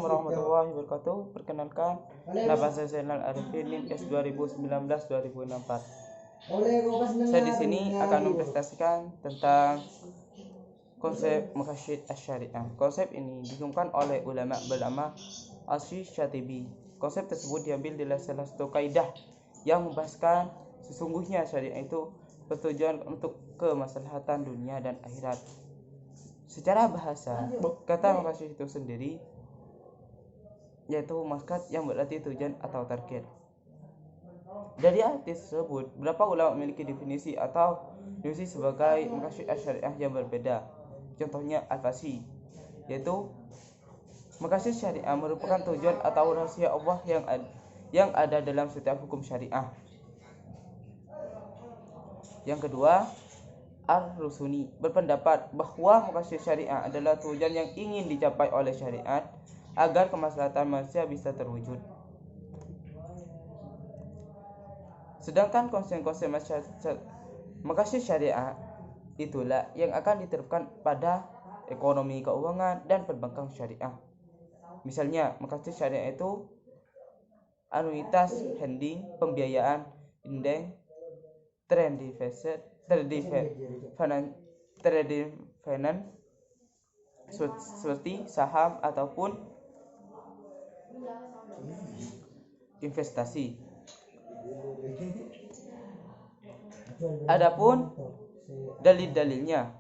warahmatullahi wabarakatuh. Perkenalkan, nama saya Zainal Arifin, NIM S 2019-2064. Saya di sini akan mempresentasikan tentang konsep maqasid asy-syariah. Konsep ini dikembangkan oleh ulama bernama Asy-Syatibi. Konsep tersebut diambil dari salah satu kaidah yang membahaskan sesungguhnya syariah itu bertujuan untuk kemaslahatan dunia dan akhirat. Secara bahasa, kata maqasid itu sendiri yaitu maksud yang berarti tujuan atau target. Dari arti tersebut, beberapa ulama memiliki definisi atau definisi sebagai maqasid asy-syariah yang berbeda. Contohnya Al-Fasi, yaitu maqasid syariah merupakan tujuan atau rahasia Allah yang ada dalam setiap hukum syariah. Yang kedua, Ar-Rusuni berpendapat bahwa maqasid syariah adalah tujuan yang ingin dicapai oleh syariat agar kemaslahatan manusia bisa terwujud. Sedangkan konsep-konsep maqasid syariah itulah yang akan diterapkan pada ekonomi keuangan dan perbankan syariah. Misalnya, maqasid syariah itu anuitas, handing, pembiayaan, indeng, trade finance seperti saham ataupun investasi. Adapun dalil-dalilnya,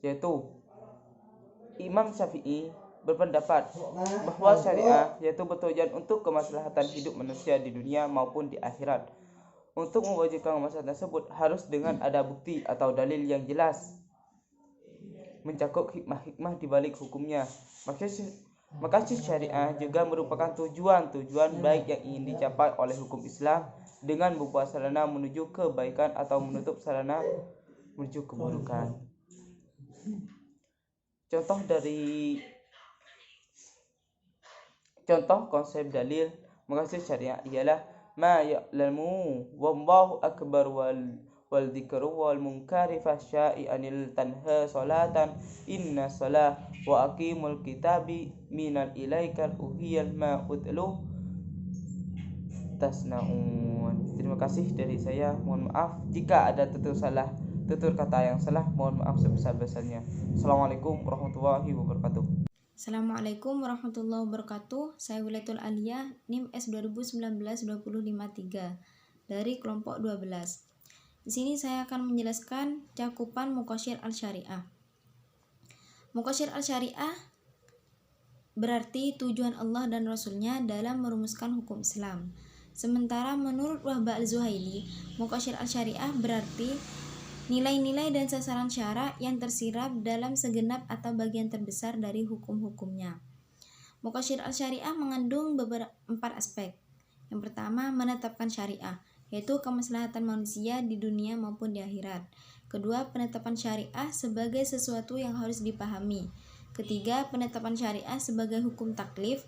yaitu Imam Syafi'i berpendapat bahwa syariah yaitu bertujuan untuk kemaslahatan hidup manusia di dunia maupun di akhirat. Untuk mewujudkan kemaslahatan tersebut harus dengan ada bukti atau dalil yang jelas, mencakup hikmah-hikmah di balik hukumnya. Maqasid syariah juga merupakan tujuan baik yang ingin dicapai oleh hukum Islam dengan membuka sarana menuju kebaikan atau menutup sarana menuju keburukan. Contoh konsep dalil maqasid syariah ialah ma ya'lamu wallahu akbar wal dzikru wal munkari fahsya'i anil tanha salatan inna salah wa aqimul kitabi minal ilaikal uhiyal ma utlu tasnaun. Terima kasih dari saya. Mohon maaf jika ada tutur kata yang salah. Mohon maaf sebesar-besarnya. Assalamualaikum warahmatullahi wabarakatuh. Assalamualaikum warahmatullahi wabarakatuh. Saya Wilayatul Aliyah, NIM S 2019-2053 dari kelompok 12. Di sini saya akan menjelaskan cakupan maqasid al-syariah. Maqasid al-syariah berarti tujuan Allah dan Rasulnya dalam merumuskan hukum Islam. Sementara menurut Wahbah al-Zuhaili, maqasid al-syariah berarti nilai-nilai dan sasaran syara yang tersirap dalam segenap atau bagian terbesar dari hukum-hukumnya. Maqasid al-syariah mengandung empat aspek. Yang pertama, menetapkan syariah, yaitu kemaslahatan manusia di dunia maupun di akhirat. Kedua, penetapan syariah sebagai sesuatu yang harus dipahami. Ketiga, penetapan syariah sebagai hukum taklif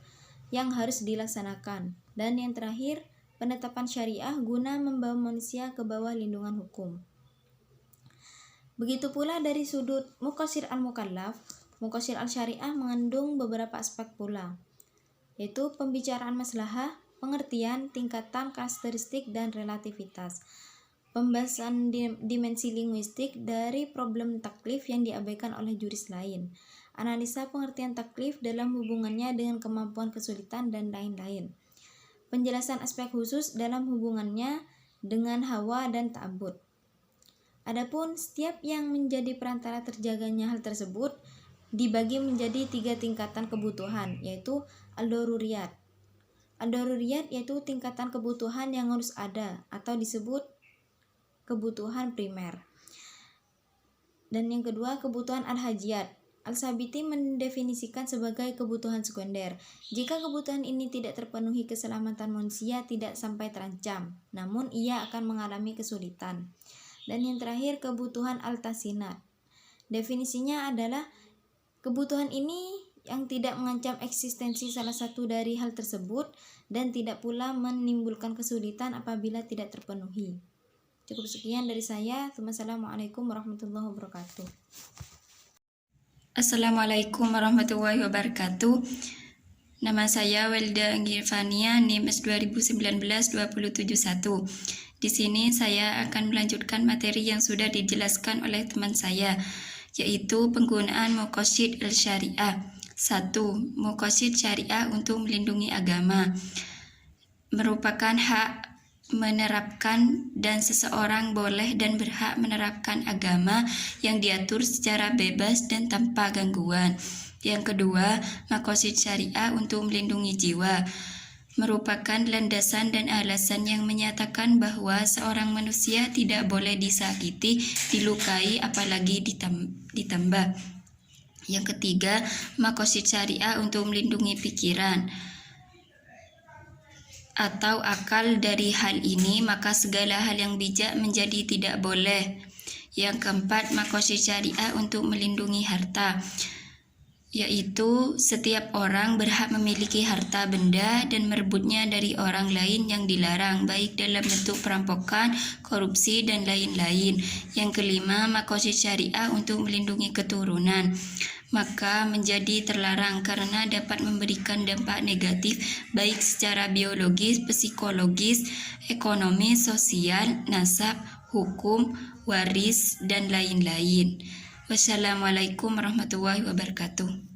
yang harus dilaksanakan. Dan yang terakhir, penetapan syariah guna membawa manusia ke bawah lindungan hukum. Begitu pula dari sudut maqasid al-mukallaf, maqasid al-syariah mengandung beberapa aspek pula, yaitu pembicaraan maslahah, pengertian, tingkatan, karakteristik, dan relativitas. Pembahasan dimensi linguistik dari problem taklif yang diabaikan oleh juris lain. Analisa pengertian taklif dalam hubungannya dengan kemampuan kesulitan dan lain-lain. Penjelasan aspek khusus dalam hubungannya dengan hawa dan ta'abbud. Adapun setiap yang menjadi perantara terjaganya hal tersebut dibagi menjadi 3 tingkatan kebutuhan, yaitu al-daruriyat. Al-daruriyat yaitu tingkatan kebutuhan yang harus ada atau disebut kebutuhan primer. Dan yang kedua, kebutuhan al-hajiyat. Al-Sabiti mendefinisikan sebagai kebutuhan sekunder. Jika kebutuhan ini tidak terpenuhi, keselamatan manusia tidak sampai terancam, namun ia akan mengalami kesulitan. Dan yang terakhir, kebutuhan al-tasinat. Definisinya adalah kebutuhan ini yang tidak mengancam eksistensi salah satu dari hal tersebut dan tidak pula menimbulkan kesulitan apabila tidak terpenuhi. Cukup sekian dari saya. Wassalamualaikum warahmatullahi wabarakatuh. Assalamualaikum warahmatullahi wabarakatuh. Nama saya Welda Anggirfania, NIM S2019-271. Di sini saya akan melanjutkan materi yang sudah dijelaskan oleh teman saya, yaitu penggunaan Muqasid al-Syariah. 1. Muqasid syariah untuk melindungi agama merupakan hak menerapkan, dan seseorang boleh dan berhak menerapkan agama yang diatur secara bebas dan tanpa gangguan. Yang kedua, maqasid syariah untuk melindungi jiwa merupakan landasan dan alasan yang menyatakan bahwa seorang manusia tidak boleh disakiti, dilukai, apalagi ditambah. Yang ketiga, maqasid syariah untuk melindungi pikiran atau akal. Dari hal ini, maka segala hal yang bijak menjadi tidak boleh. Yang keempat, maqasid syariah untuk melindungi harta, yaitu setiap orang berhak memiliki harta benda dan merebutnya dari orang lain yang dilarang, baik dalam bentuk perampokan, korupsi, dan lain-lain. Yang kelima, maqasid syariah untuk melindungi keturunan, maka menjadi terlarang karena dapat memberikan dampak negatif baik secara biologis, psikologis, ekonomi, sosial, nasab, hukum, waris, dan lain-lain. Wassalamualaikum warahmatullahi wabarakatuh.